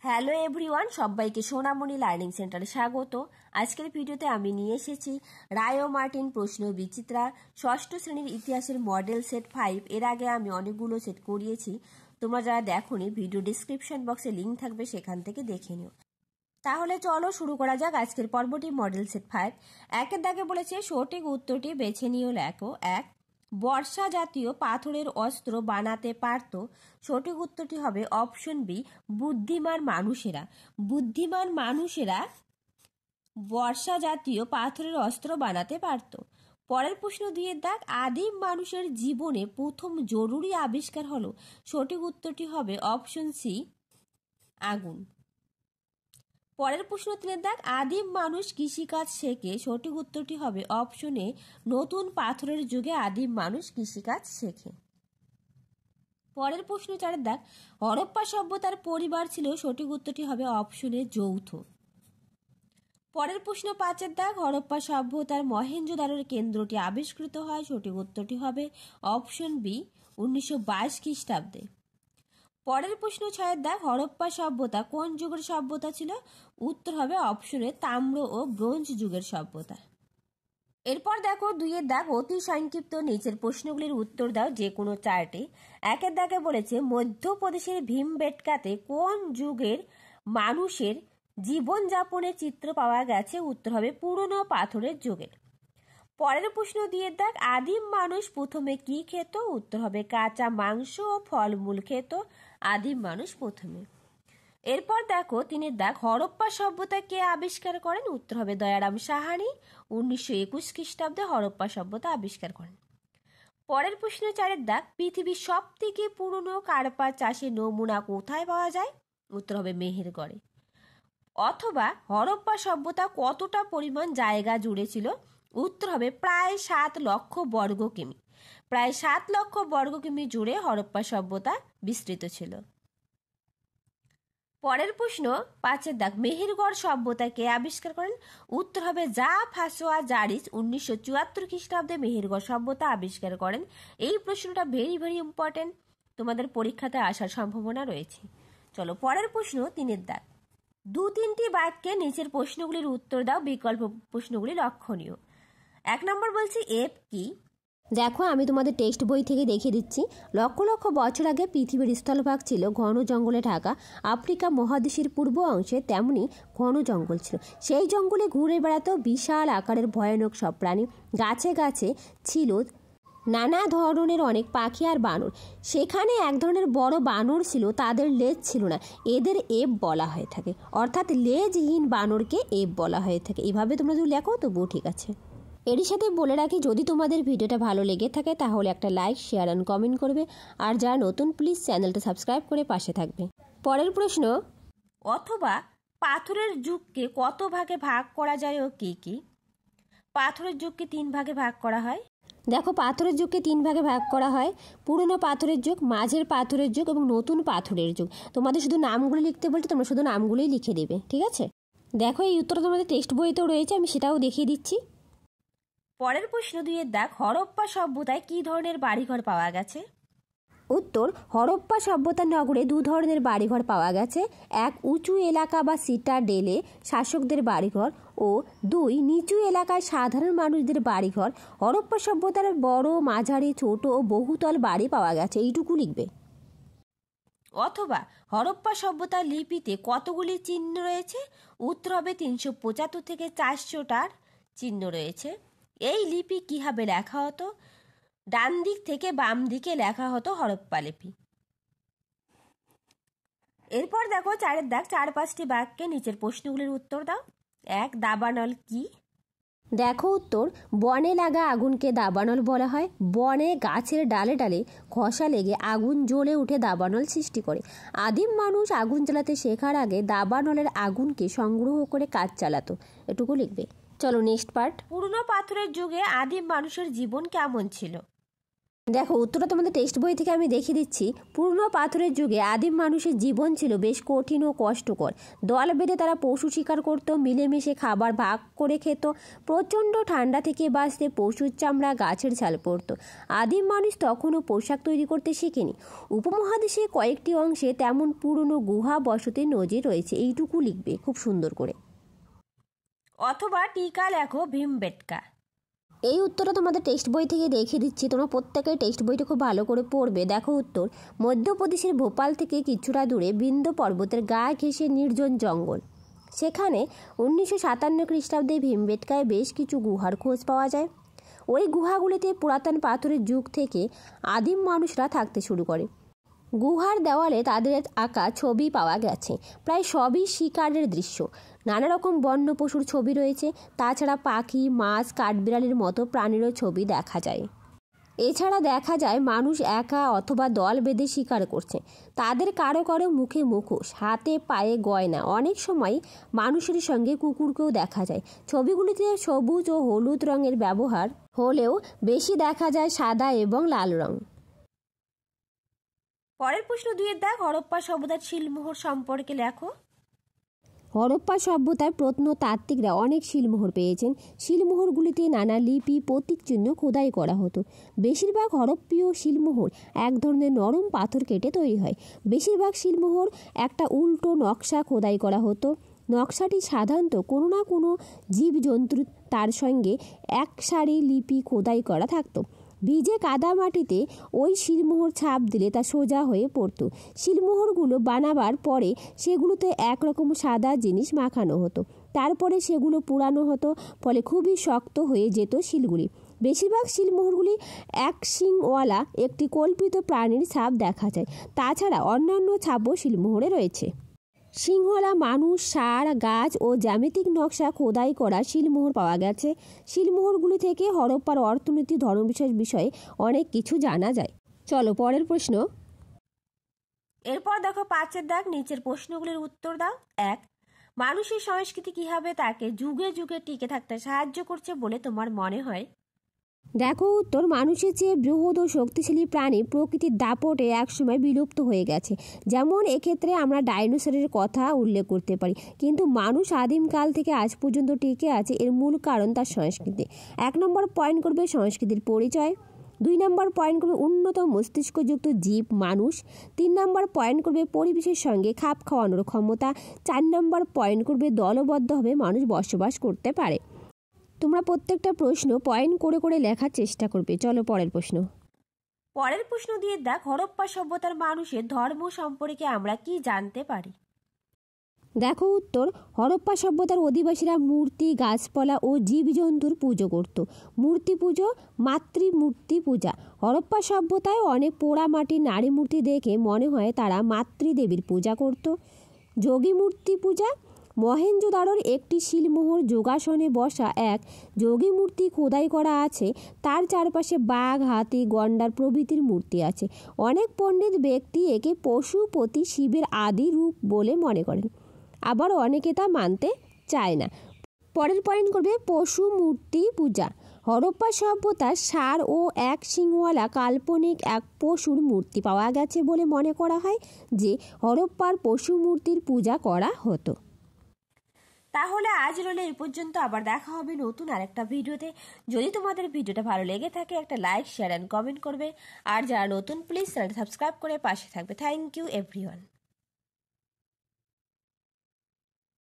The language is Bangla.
হ্যালো এভরিওয়ান, সবাইকে সোনামণি লার্নিং সেন্টারে স্বাগত। আজকের ভিডিওতে আমি নিয়ে এসেছি রায় ও মার্টিন প্রশ্ন বিচিত্রা ষষ্ঠ শ্রেণীর ইতিহাসের মডেল সেট 5। এর আগে আমি অনেকগুলো সেট করিয়েছি, তোমরা যারা দেখোনি ভিডিও ডিসক্রিপশন বক্সে লিঙ্ক থাকবে, সেখান থেকে দেখে নিও। তাহলে চলো শুরু করা যাক আজকের পর্বটি। মডেল সেট 5 একের দাগে বলেছে সঠিক উত্তরটি বেছে নিও লেখো। 1, বর্ষা জাতীয় পাথরের অস্ত্র বানাতে পারত। সঠিক উত্তরটি হবে অপশন বি, বুদ্ধিমান মানুষেরা। বুদ্ধিমান মানুষেরা বর্ষা জাতীয় পাথরের অস্ত্র বানাতে পারত। পরের প্রশ্ন 2 এর দাগ, আদিম মানুষের জীবনে প্রথম জরুরি আবিষ্কার হলো। সঠিক উত্তরটি হবে অপশন সি, আগুন। পরের প্রশ্ন 3 এর দাগ, আদিম মানুষ কৃষিকাজ শেখে। সঠিক উত্তরটি হবে অপশন এ, নতুন পাথরের যুগে আদিম মানুষ কৃষিকাজ শেখে। পরের প্রশ্ন 4 এর দাগ, হরপ্পা সভ্যতার পরিবার ছিল। সঠিক উত্তরটি হবে অপশন এ, যৌথ। পরের প্রশ্ন 5 এর দাগ, হরপ্পা সভ্যতার মহেঞ্জোদারোর কেন্দ্রটি আবিষ্কৃত হয়। সঠিক উত্তরটি হবে অপশন বি, 1922 খ্রিস্টাব্দে। পরের প্রশ্ন 6 এর দাগ, হরপ্পা সভ্যতা কোন যুগের সভ্যতা ছিল? উত্তর হবে অপশনে তাম্র ও ব্রোঞ্জ যুগের সভ্যতা। এরপর দেখো 2 এর দাগ, অতি সংক্ষিপ্ত নিচের প্রশ্নগুলির উত্তর দাও যে কোনো চারটি। 1 এর দাগে বলেছে মধ্যপ্রদেশের ভীমবেটকাতে কোন যুগের মানুষের জীবনযাপনের চিত্র পাওয়া গেছে? উত্তর হবে পুরনো পাথরের যুগের। পরের প্রশ্ন 2 এর দাগ, আদিম মানুষ প্রথমে কি খেত? উত্তর হবে কাঁচা মাংস ও ফলমূল খেত আদিম মানুষ প্রথমে। এরপর দেখো 3 এর দাগ, হরপ্পা সভ্যতা কে আবিষ্কার করেন? উত্তর হবে দয়ারাম সাহানি। 1921 খ্রিস্টাব্দে হরপ্পা সভ্যতা আবিষ্কার করেন। পরের প্রশ্ন 4 এর দাগ, পৃথিবীর সব থেকে পুরনো কার্পা চাষের নমুনা কোথায় পাওয়া যায়? উত্তর হবে মেহেরগড়ে। অথবা হরপ্পা সভ্যতা কতটা পরিমাণ জায়গা জুড়ে ছিল? উত্তর হবে প্রায় 7 লক্ষ বর্গ কিমি। প্রায় 7 লক্ষ বর্গ কিমি জুড়ে হরপ্পা সভ্যতা বিস্তৃত ছিল। পরের প্রশ্ন 5 এর দাগ, মেহেরগড় সভ্যতা কে আবিষ্কার করেন? উত্তর হবে জা ফাসোয়া জারিস। 1974 খ্রিস্টাব্দে মেহেরগড় সভ্যতা আবিষ্কার করেন। এই প্রশ্নটা ভেরি ইম্পর্টেন্ট, তোমাদের পরীক্ষাতে আসার সম্ভাবনা রয়েছে। চলো পরের প্রশ্ন 3 এর দাগ, 2-3টি বাক্যে নিচের প্রশ্নগুলির উত্তর দাও, বিকল্প প্রশ্নগুলি লক্ষণীয়। 1 নম্বর বলছি এপ কি? দেখো আমি তোমাদের টেক্সট বই থেকে দেখিয়ে দিচ্ছি। লক্ষ লক্ষ বছর আগে পৃথিবীর স্থলভাগ ছিল ঘন জঙ্গলে ঢাকা। আফ্রিকা মহাদেশের পূর্ব অংশে তেমনি ঘন জঙ্গল ছিল। সেই জঙ্গলে ঘুরে বেড়াতো বিশাল আকারের ভয়ানক সব প্রাণী। গাছে গাছে ছিল নানা ধরনের অনেক পাখি আর বানর। সেখানে এক ধরনের বড় বানর ছিল, তাদের লেজ ছিল না, এদের এব বলা হয়ে থাকে। অর্থাৎ লেজহীন বানরকে এব বলা হয়ে থাকে। এভাবে তোমরা যদি লেখো তবুও ঠিক আছে। এরই সাথে বলে রাখি, যদি তোমাদের ভিডিওটা ভালো লেগে থাকে তাহলে একটা লাইক, শেয়ার অ্যান্ড কমেন্ট করবে। আর যারা নতুন প্লিজ চ্যানেলটা সাবস্ক্রাইব করে পাশে থাকবে। পরের প্রশ্ন, অথবা পাথরের যুগকে কত ভাগে ভাগ করা যায় ও কি কি? পাথরের যুগকে 3 ভাগে ভাগ করা হয়। দেখো পাথরের যুগকে 3 ভাগে ভাগ করা হয়, পুরনো পাথরের যুগ, মাঝের পাথরের যুগ এবং নতুন পাথরের যুগ। তোমাদের শুধু নামগুলো লিখতে বলতে তোমরা শুধু নামগুলোই লিখে দেবে, ঠিক আছে? দেখো এই উত্তরটা তোমাদের টেক্সট বইতেও রয়েছে, আমি সেটাও দেখিয়ে দিচ্ছি। পরের প্রশ্ন 2 এর দাগ, হরপ্পা সভ্যতায় কি ধরনের বাড়িঘর পাওয়া গেছে? উত্তর, হরপ্পা সভ্যতার নগরে 2 ধরনের বাড়িঘর পাওয়া গেছে। 1 উঁচু এলাকা বা সিটাডেলে শাসকদের বাড়িঘর ও 2 নিচু এলাকায় সাধারণ মানুষদের বাড়িঘর। হরপ্পা সভ্যতার বড়, মাঝারি, ছোট ও বহুতল বাড়ি পাওয়া গেছে, এইটুকু লিখবে। অথবা হরপ্পা সভ্যতার লিপিতে কতগুলি চিহ্ন রয়েছে? উত্তর হবে 375 থেকে 400টার চিহ্ন রয়েছে। এই লিপি কিভাবে লেখা হতো? ডান দিক থেকে বাম দিকে লেখা হতো হরপ্পা লিপি। এরপর দেখো 4 এর দাগ, 4-5টি বাক্যে নিচের প্রশ্নগুলির উত্তর দাও। 1 দাবানল কি? দেখো উত্তর, বনে লাগা আগুনকে দাবানল বলা হয়। বনে গাছের ডালে ডালে ঘষা লেগে আগুন জ্বলে উঠে দাবানল সৃষ্টি করে। আদিম মানুষ আগুন জ্বালাতে শেখার আগে দাবানলের আগুনকে সংগ্রহ করে কাজ চালাতো, এটুকু লিখবে। চলো নেক্সট পার্ট। পুরনো পাথরের যুগে আদিম মানুষের জীবন কেমন ছিল? দেখো উত্তরটা তোমাদের টেক্সট বই থেকে আমি দেখিয়ে দিচ্ছি। পুরনো পাথরের যুগে আদিম মানুষের জীবন ছিল বেশ কঠিন ও কষ্টকর। দল বেঁধে তারা পশু শিকার করত, মিলেমিশে খাবার ভাগ করে খেত। প্রচণ্ড ঠান্ডা থেকে বাঁচতে পশুর চামড়া, গাছের ছাল পড়তো। আদিম মানুষ তখনও পোশাক তৈরি করতে শেখেনি। উপমহাদেশে কয়েকটি অংশে তেমন পুরনো গুহা বসতির নজির রয়েছে। এইটুকু লিখবে খুব সুন্দর করে, অথবা টিকা লেখো ভীমবেটকা। এই উত্তরটা তোমাদের টেক্সট বই থেকে দেখিয়ে দিচ্ছি, তোমরা প্রত্যেকের টেক্সট বইটা খুব ভালো করে পড়বে। দেখো উত্তর, মধ্যপ্রদেশের ভোপাল থেকে কিছুটা দূরে বিন্ধ্য পর্বতের গা ঘেঁষে নির্জন জঙ্গল, সেখানে 1957 খ্রিস্টাব্দে ভীমবেটকায় বেশ কিছু গুহার খোঁজ পাওয়া যায়। ওই গুহাগুলিতে পুরাতন পাথরের যুগ থেকে আদিম মানুষরা থাকতে শুরু করে। গুহার দেওয়ালে তাদের আঁকা ছবি পাওয়া গেছে, প্রায় সবই শিকারের দৃশ্য। নানা রকম বন্য পশুর ছবি রয়েছে, তাছাড়া পাখি, মাছ, কাঠবিড়ালির মতো প্রাণীরও ছবি দেখা যায়। এছাড়া দেখা যায় মানুষ একা অথবা দল বেঁধে শিকার করছে। তাদের কারো কারো মুখে মুখোশ, হাতে পায়ে গয়না, অনেক সময় মানুষের সঙ্গে কুকুরকেও দেখা যায়। ছবিগুলিতে সবুজ ও হলুদ রঙের ব্যবহার হলেও বেশি দেখা যায় সাদা এবং লাল রং। পরের প্রশ্ন 2 এর দাগ, হরপ্পা সভ্যতার শিলমোহর সম্পর্কে লেখো। হরপ্পা সভ্যতার প্রত্নতাত্ত্বিকরা অনেক শিলমোহর পেয়েছেন। শিলমোহরগুলিতে নানা লিপি, প্রতীক চিহ্ন খোদাই করা হতো। বেশিরভাগ হরপ্পীয় শিলমোহর এক ধরনের নরম পাথর কেটে তৈরি হয়। বেশিরভাগ শিলমোহর একটা উল্টো নকশা খোদাই করা হতো। নকশাটি সাধারণত কোনো না কোনো জীবজন্তুর, তার সঙ্গে এক সারি লিপি খোদাই করা থাকতো। ভিজে কাদা মাটিতে ওই শিলমোহর ছাপ দিলে তা সোজা হয়ে পড়তো। শিলমোহরগুলো বানাবার পরে সেগুলোতে একরকম সাদা জিনিস মাখানো হতো, তারপরে সেগুলো পুরানো হতো, ফলে খুবই শক্ত হয়ে যেত শিলগুলি। বেশিরভাগ শিলমোহরগুলি এক শিংওয়ালা একটি কল্পিত প্রাণীর ছাপ দেখা যায়। তাছাড়া অন্যান্য ছাপও শিলমোহরে রয়েছে। সিংহলা মানুষ, ষাঁড়, গাছ ও জ্যামিতিক নকশা খোদাই করা শিলমোহর পাওয়া গেছে। শিলমোহরগুলি থেকে হরপ্পার অর্থনীতি, ধর্মবিশ্বাস বিষয়ে অনেক কিছু জানা যায়। চলো পরের প্রশ্ন। এরপর দেখো 5 এর দাগ, নিচের প্রশ্নগুলির উত্তর দাও। 1. মানুষের সংস্কৃতি কিভাবে তাকে যুগে যুগে টিকে থাকতে সাহায্য করছে বলে তোমার মনে হয়? দেখো উত্তর, মানুষের চেয়ে বৃহৎ ও শক্তিশালী প্রাণী প্রকৃতির দাপটে একসময় বিলুপ্ত হয়ে গেছে। যেমন এক্ষেত্রে আমরা ডাইনোসরের কথা উল্লেখ করতে পারি। কিন্তু মানুষ আদিমকাল থেকে আজ পর্যন্ত টিকে আছে, এর মূল কারণ তার সংস্কৃতি। 1 নম্বর পয়েন্ট করবে সংস্কৃতির পরিচয়। 2 নম্বর পয়েন্ট করবে উন্নত মস্তিষ্কযুক্ত জীব মানুষ। 3 নম্বর পয়েন্ট করবে পরিবেশের সঙ্গে খাপ খাওয়ানোর ক্ষমতা। 4 নম্বর পয়েন্ট করবে দলবদ্ধভাবে মানুষ বসবাস করতে পারে। তোমরা প্রত্যেকটা প্রশ্ন পয়েন্ট করে করে লেখার চেষ্টা করবে। চলো পরের প্রশ্ন। পরের প্রশ্ন দিয়ে দেখ, হরপ্পা সভ্যতার মানুষের ধর্ম সম্পর্কে আমরা কি জানতে পারি? দেখো উত্তর, হরপ্পা সভ্যতার অধিবাসীরা মূর্তি, গাছপালা ও জীবজন্তুর পুজো করত। মূর্তি পুজো, মাতৃমূর্তি পূজা। হরপ্পা সভ্যতায় অনেক পোড়া মাটির নারী মূর্তি দেখে মনে হয় তারা মাতৃদেবীর পূজা করত। যোগী মূর্তি পূজা। মহেঞ্জোদারোর একটি শিলমোহর যোগাসনে বসা এক যোগী মূর্তি খোদাই করা আছে। তার চারপাশে বাঘ, হাতি, গন্ডার প্রভৃতির মূর্তি আছে। অনেক পণ্ডিত ব্যক্তি একে পশুপতি শিবের আদি রূপ বলে মনে করেন, আবার অনেকে তা মানতে চায় না। পরের পয়েন্ট করবে পশু মূর্তি পূজা। হরপ্পা সভ্যতার ষাঁড় ও এক শিংওয়ালা কাল্পনিক এক পশুর মূর্তি পাওয়া গেছে বলে মনে করা হয় যে হরপ্পার পশু মূর্তির পূজা করা হতো। তাহলে আজ রইল এই পর্যন্ত, আবার দেখা হবে নতুন আরেকটা ভিডিওতে। যদি তোমাদের ভিডিওটা ভালো লেগে থাকে একটা লাইক, শেয়ার অ্যান্ড কমেন্ট করবে। আর যারা নতুন প্লিজ চ্যানেলটা সাবস্ক্রাইব করে পাশে থাকবে। Thank you everyone.